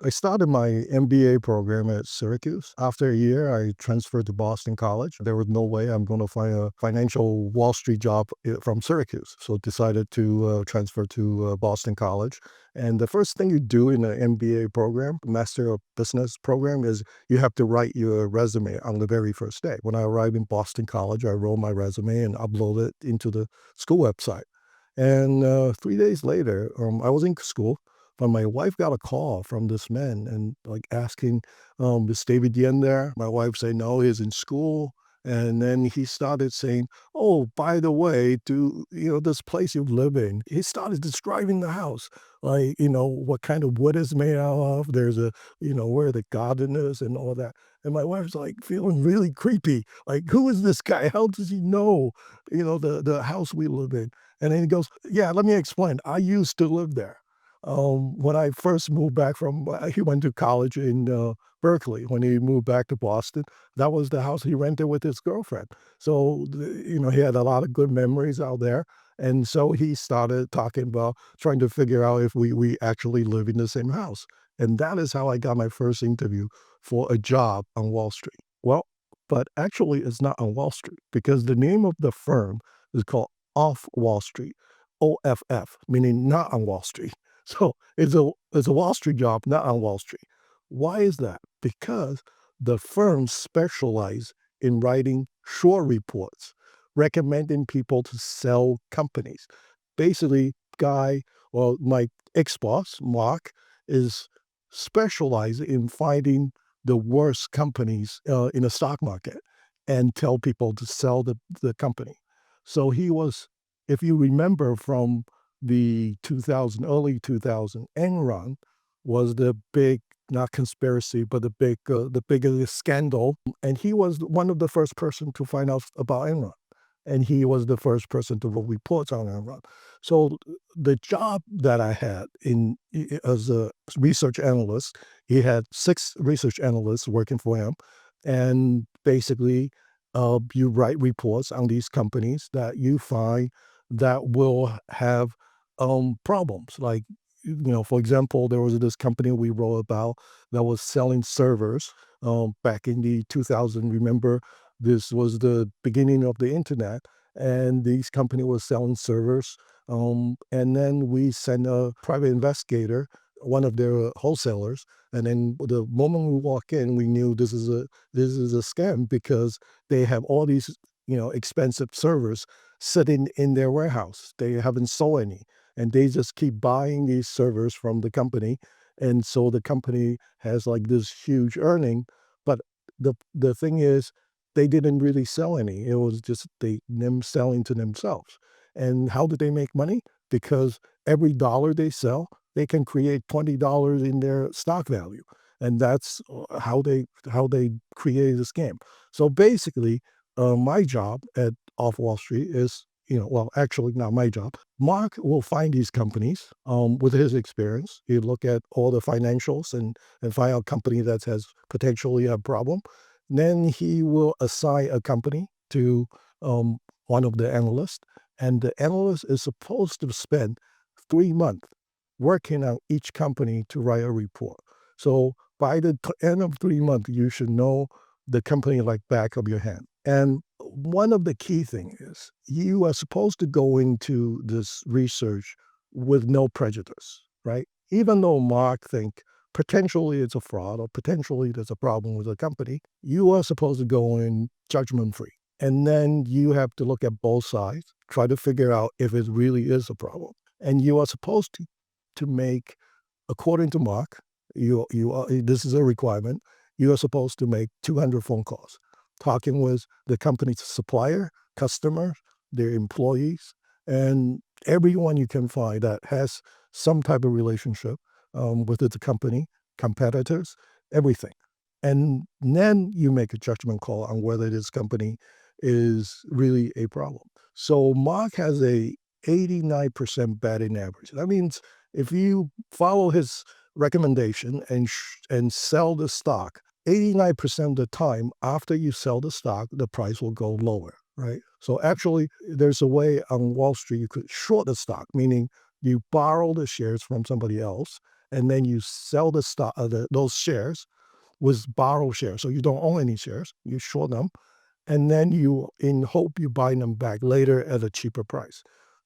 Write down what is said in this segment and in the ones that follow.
I started my MBA program at Syracuse. After a year, I transferred to Boston College. There was no way I'm going to find a financial Wall Street job from Syracuse. So decided to transfer to Boston College. And the first thing you do in an MBA program, Master of Business program, is you have to write your resume on the very first day. When I arrived in Boston College, I wrote my resume and uploaded it into the school website. And 3 days later, I was in school, but my wife got a call from this man and like asking, "Is David Yen there?" My wife said, "No, he's in school." And then he started saying, "Oh, by the way, do you know this place you live in?" He started describing the house, like what kind of wood is made out of. There's where the garden is and all that. And my wife's like feeling really creepy. Like, who is this guy? How does he know? The house we live in. And then he goes, "Yeah, let me explain. I used to live there." When I first moved back from he went to college in, Berkeley. When he moved back to Boston, that was the house he rented with his girlfriend. So, he had a lot of good memories out there, and so he started talking about trying to figure out if we actually live in the same house, and that is how I got my first interview for a job on Wall Street. Well, but actually it's not on Wall Street because the name of the firm is called Off Wall Street, OFF, meaning not on Wall Street. So it's a Wall Street job, not on Wall Street. Why is that? Because the firm specialize in writing short reports, recommending people to sell companies. Basically, my ex-boss, Mark, is specialized in finding the worst companies in the stock market and tell people to sell the company. So he was, if you remember from the early 2000, Enron was the big, not conspiracy, but the biggest scandal. And he was one of the first person to find out about Enron. And he was the first person to write reports on Enron. So the job that I had as a research analyst, he had 6 research analysts working for him. And basically, you write reports on these companies that you find that will have problems. Like, for example, there was this company we wrote about that was selling servers back in the 2000. Remember, this was the beginning of the internet, and these company was selling servers. And then we sent a private investigator, one of their wholesalers, and then the moment we walk in, we knew this is a scam because they have all these expensive servers sitting in their warehouse. They haven't sold any, and they just keep buying these servers from the company, and so the company has like this huge earning. But the thing is, they didn't really sell any. It was just them selling to themselves. And how did they make money? Because every dollar they sell, they can create $20 in their stock value, and that's how they created the scam. So basically, my job at Off Wall Street is, well, actually not my job. Mark will find these companies with his experience. He look at all the financials and find out company that has potentially a problem. Then he will assign a company to one of the analysts, and the analyst is supposed to spend 3 months working on each company to write a report. So by the end of 3 months, you should know the company like back of your hand. And one of the key things is you are supposed to go into this research with no prejudice, right? Even though Mark think potentially it's a fraud or potentially there's a problem with the company, you are supposed to go in judgment free. And then you have to look at both sides, try to figure out if it really is a problem. And you are supposed to make, according to Mark, this is a requirement. You are supposed to make 200 phone calls, talking with the company's supplier, customer, their employees, and everyone you can find that has some type of relationship with the company, competitors, everything. And then you make a judgment call on whether this company is really a problem. So Mark has a 89% batting average. That means if you follow his recommendation and sell the stock, 89% of the time after you sell the stock, the price will go lower, right? So actually, there's a way on Wall Street you could short the stock, meaning you borrow the shares from somebody else, and then you sell the stock, those shares with borrow shares. So you don't own any shares, you short them, and then you in hope you buy them back later at a cheaper price.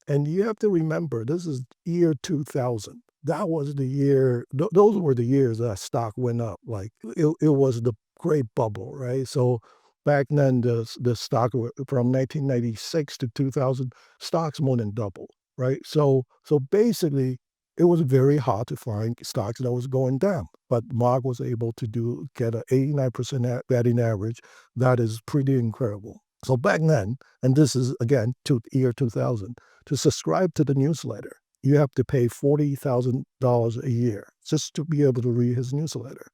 And you have to remember, this is year 2000. That was the year, those were the years that stock went up. Like it was the great bubble, right? So back then, the stock from 1996 to 2000, stocks more than doubled, right? So basically, it was very hard to find stocks that was going down. But Mark was able to get an 89% batting average. That is pretty incredible. So back then, and this is again year 2000, to subscribe to the newsletter, you have to pay $40,000 a year just to be able to read his newsletter.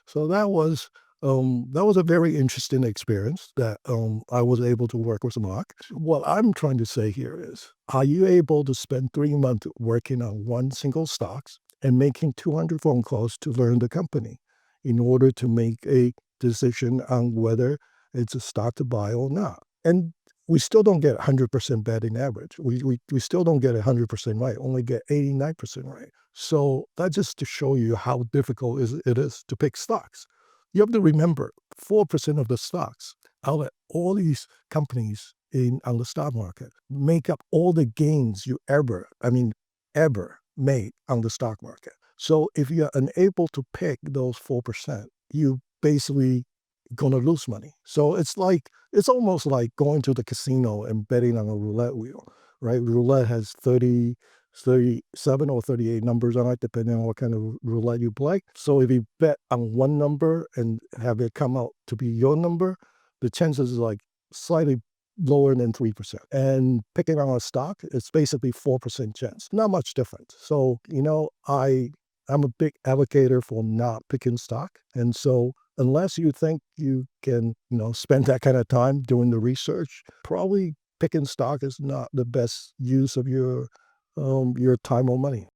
So that was a very interesting experience that I was able to work with Mark. What I'm trying to say here is, are you able to spend 3 months working on one single stocks and making 200 phone calls to learn the company in order to make a decision on whether it's a stock to buy or not? And we still don't get 100% batting average. We still don't get 100% right, only get 89% right. So that's just to show you how difficult it is to pick stocks. You have to remember, 4% of the stocks out of all these companies on the stock market make up all the gains you ever made on the stock market. So if you're unable to pick those 4%, you basically gonna lose money. So it's almost like going to the casino and betting on a roulette wheel, right? Roulette has 37 or 38 numbers on it, depending on what kind of roulette you play. So if you bet on one number and have it come out to be your number, the chances is like slightly lower than 3%. And picking on a stock, it's basically 4% chance. Not much different. So, I'm a big advocate for not picking stock. And so unless you think you can, spend that kind of time doing the research, probably picking stock is not the best use of your time or money.